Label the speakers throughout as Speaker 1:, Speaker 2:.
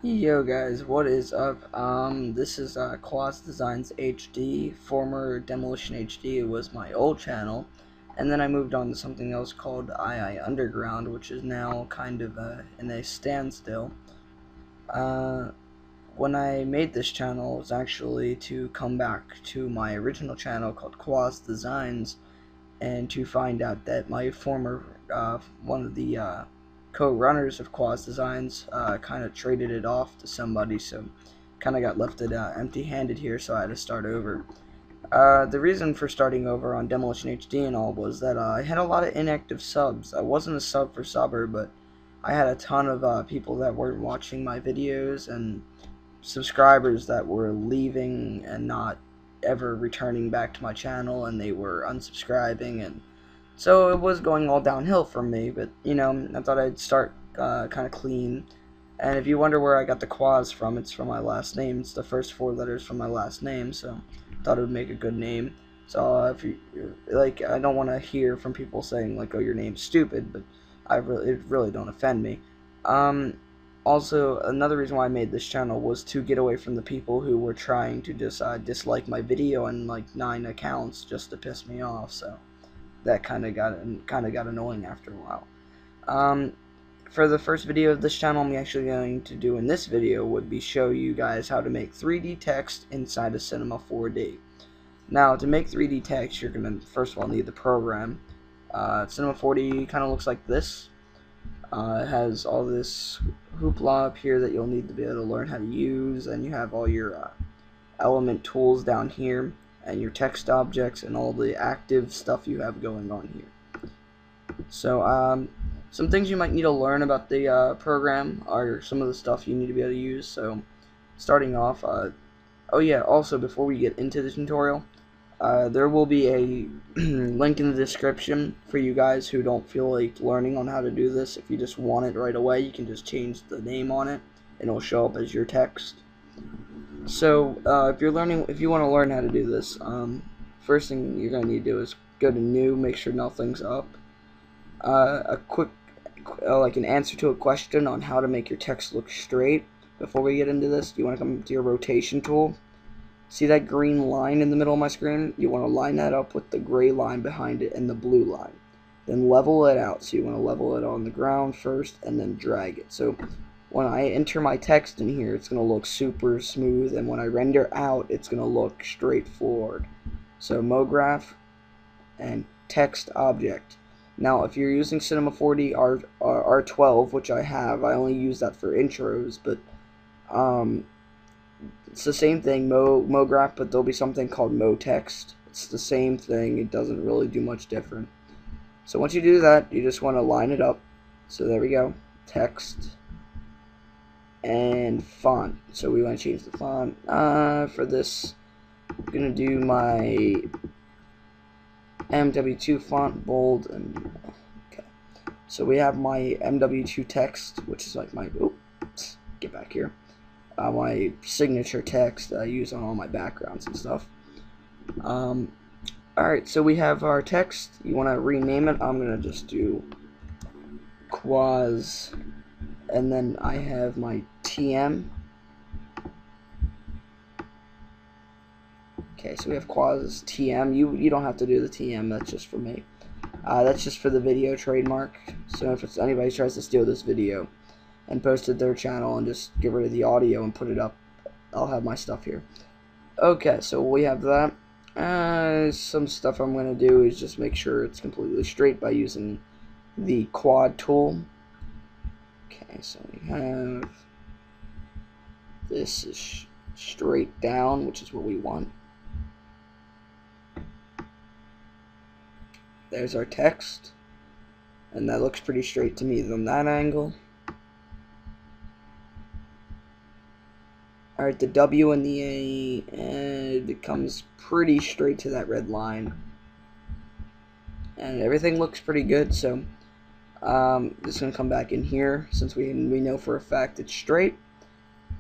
Speaker 1: Yo guys, what is up? This is Quaz Designs HD. Former Demolition HD was my old channel, and then I moved on to something else called II Underground, which is now kind of in a standstill. Uh, when I made this channel, it was actually to come back to my original channel called Quaz Designs, and to find out that my former one of the co-runners of Quaz Designs kind of traded it off to somebody, so kind of got left it empty-handed here, so I had to start over. The reason for starting over on Demolition HD and all was that I had a lot of inactive subs. I wasn't a sub for subber, but I had a ton of people that weren't watching my videos and subscribers that were leaving and not ever returning back to my channel, and they were unsubscribing, and so it was going all downhill for me. But I thought I'd start kind of clean. And if you wonder where I got the Quaz from, it's from my last name. It's the first four letters from my last name, so I thought it would make a good name. So if you like, I don't want to hear from people saying like, "Oh, your name's stupid," but it really don't offend me. Also, another reason why I made this channel was to get away from the people who were trying to just dislike my video on like 9 accounts just to piss me off. So that kind of got annoying after a while. For the first video of this channel, I'm actually going to do in this video would be show you guys how to make 3D text inside of Cinema 4D. Now, to make 3D text, you're going to first of all need the program. Cinema 4D kind of looks like this. It has all this hoopla up here that you'll need to be able to learn how to use, and you have all your element tools down here, and your text objects, and all the active stuff you have going on here. So, some things you might need to learn about the program are some of the stuff you need to be able to use. So, starting off, oh yeah, also before we get into the tutorial, there will be a link in the description for you guys who don't feel like learning on how to do this. If you just want it right away, you can just change the name on it, and it'll show up as your text. So, if you want to learn how to do this, first thing you're going to need to do is go to New, make sure nothing's up. A quick, like an answer to a question on how to make your text look straight. Before we get into this, you want to come to your rotation tool. See that green line in the middle of my screen? You want to line that up with the gray line behind it and the blue line. Then level it out. So you want to level it on the ground first and then drag it. So when I enter my text in here, it's going to look super smooth, and when I render out, it's going to look straightforward. So MoGraph and text object. Now, if you're using Cinema 4D R12, which I have, I only use that for intros, but it's the same thing, MoGraph, but there'll be something called MoText. It's the same thing. It doesn't really do much different. So once you do that, you just want to line it up. So there we go. Text and font. So we want to change the font. For this, I'm going to do my MW2 font bold. And okay. So we have my MW2 text, which is like my, oops, get back here. My signature text that I use on all my backgrounds and stuff. Alright, so we have our text. You want to rename it. I'm going to just do Quaz, and then I have my TM. Okay, so we have Quaz TM. You don't have to do the TM, that's just for me. That's just for the video trademark. So if it's anybody tries to steal this video and post it their channel and just get rid of the audio and put it up, I'll have my stuff here. Okay, so we have that. Some stuff I'm going to do is just make sure it's completely straight by using the quad tool. Okay, so we have this is straight down, which is what we want. There's our text, and that looks pretty straight to me from that angle. Alright, the W and the A, and it comes pretty straight to that red line. And everything looks pretty good, so it's going to come back in here, since we know for a fact it's straight.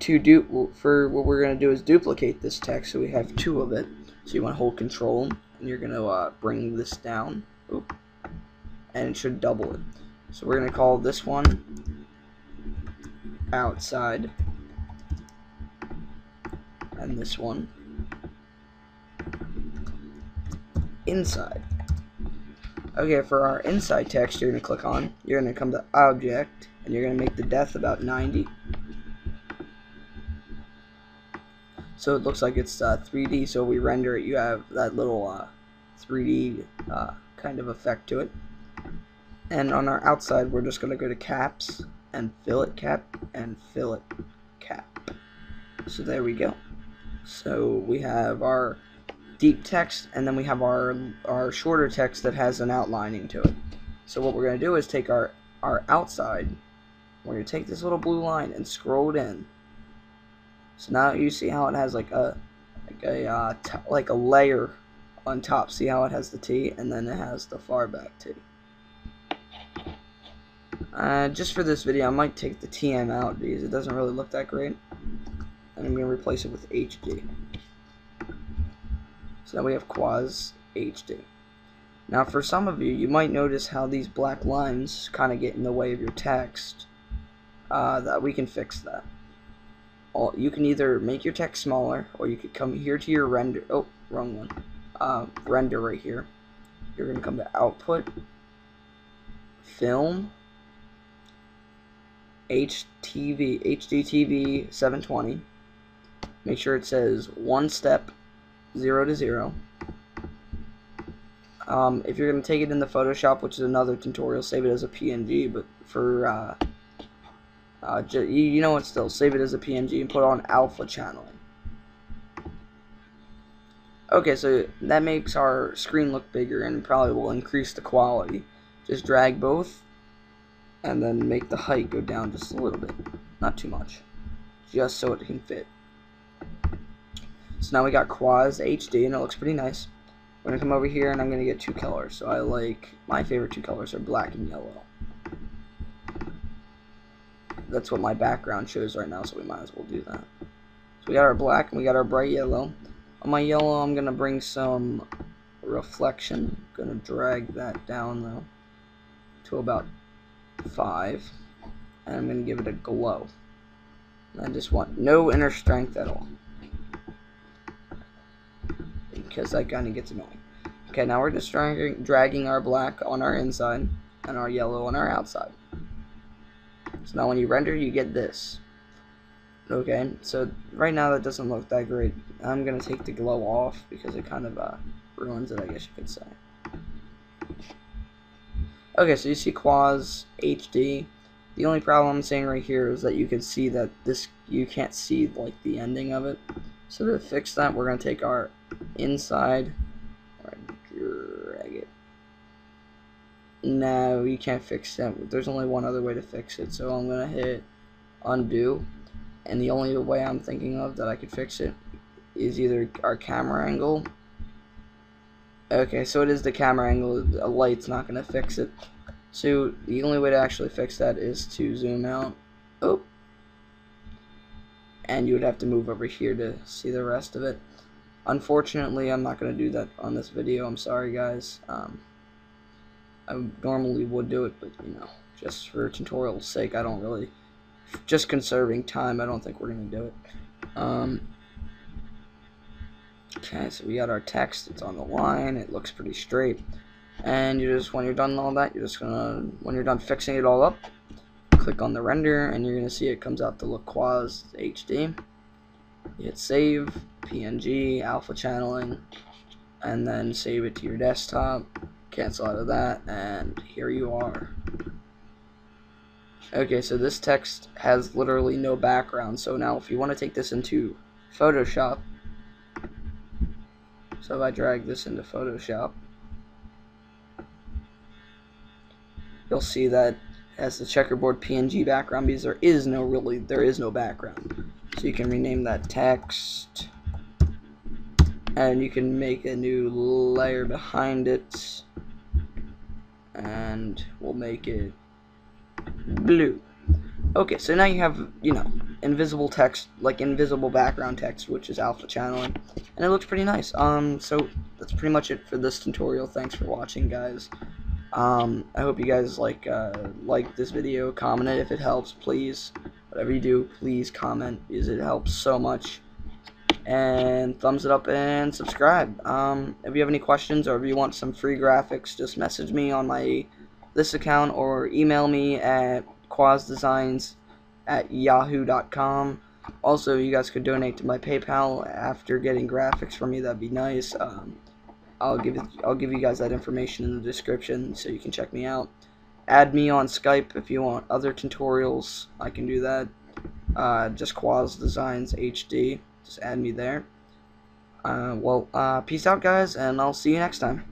Speaker 1: For what we're going to do is duplicate this text, so we have 2 of it. So you want to hold Control, and you're going to bring this down. Oop, and it should double it. So we're going to call this one outside. and this one inside. Okay, for our inside text, you're going to click on, you're going to come to object, and you're going to make the depth about 90. So it looks like it's 3D, so we render it, you have that little 3D kind of effect to it. And on our outside, we're just going to go to caps, and fillet cap, and fillet cap. So there we go. So we have our deep text, and then we have our shorter text that has an outlining to it. So what we're going to do is take our outside, we're going to take this little blue line and scroll it in. So now you see how it has like a layer on top. See how it has the T, and then it has the far back T. Just for this video, I might take the TM out because it doesn't really look that great, and I'm going to replace it with HD. So now we have Quaz HD. Now for some of you, you might notice how these black lines kind of get in the way of your text. That we can fix that. You can either make your text smaller, or you could come here to your render. Oh, wrong one. Render right here. You're going to come to Output, Film, HDTV 720. Make sure it says 1 step 0 to 0. If you're going to take it into Photoshop, which is another tutorial, save it as a PNG, but for you know what, still save it as a PNG and put on alpha channeling. Okay, so that makes our screen look bigger and probably will increase the quality. Just drag both and then make the height go down just a little bit, not too much, just so it can fit. So now we got Quaz HD, and it looks pretty nice. We're going to come over here, and I'm going to get 2 colors. So my favorite 2 colors are black and yellow. That's what my background shows right now, so we might as well do that. So we got our black, and we got our bright yellow. On my yellow, I'm going to bring some reflection. I'm going to drag that down, though, to about 5. And I'm going to give it a glow. I just want no inner strength at all, because that kind of gets annoying. Okay, now we're just dragging our black on our inside and our yellow on our outside. So now when you render, you get this. Okay, so right now that doesn't look that great. I'm going to take the glow off because it kind of ruins it, I guess you could say. Okay, so you see Quaz HD. The only problem I'm saying right here is that you can see that you can't see like the ending of it. So to fix that, we're going to take our inside and drag it. No, you can't fix it. There's only one other way to fix it. So I'm going to hit undo. And the only way I'm thinking of that I could fix it is either our camera angle. Okay, so it is the camera angle. A light's not going to fix it. So the only way to actually fix that is to zoom out. Oh. And you would have to move over here to see the rest of it. Unfortunately, I'm not going to do that on this video. I'm sorry, guys. I normally would do it, but, you know, just for tutorial's sake, I don't really... Just conserving time, I don't think we're going to do it. Okay, so we got our text. It's on the line. It looks pretty straight. And you just, when you're done all that, you're just going to, when you're done fixing it all up, click on the render, and you're going to see it comes out to look Quaz HD. You hit save, PNG, alpha channeling, and then save it to your desktop. Cancel out of that, and here you are. Okay, so this text has literally no background. So now if you want to take this into Photoshop, so if I drag this into Photoshop, you'll see that it has the checkerboard PNG background because there is no background. So you can rename that text, and you can make a new layer behind it, and we'll make it blue. Okay, so now you have, you know, invisible text, like invisible background text, which is alpha channeling, and it looks pretty nice. So that's pretty much it for this tutorial. Thanks for watching, guys. I hope you guys like this video. Comment it if it helps, please. Whatever you do, please comment, because it helps so much. and thumbs it up and subscribe. If you have any questions or if you want some free graphics, just message me on this account or email me at quazdesigns@yahoo.com. Also, you guys could donate to my PayPal after getting graphics from me. That'd be nice. I'll give you guys that information in the description so you can check me out. Add me on Skype if you want other tutorials. I can do that. Just Quaz Designs HD. Just add me there. Peace out, guys, and I'll see you next time.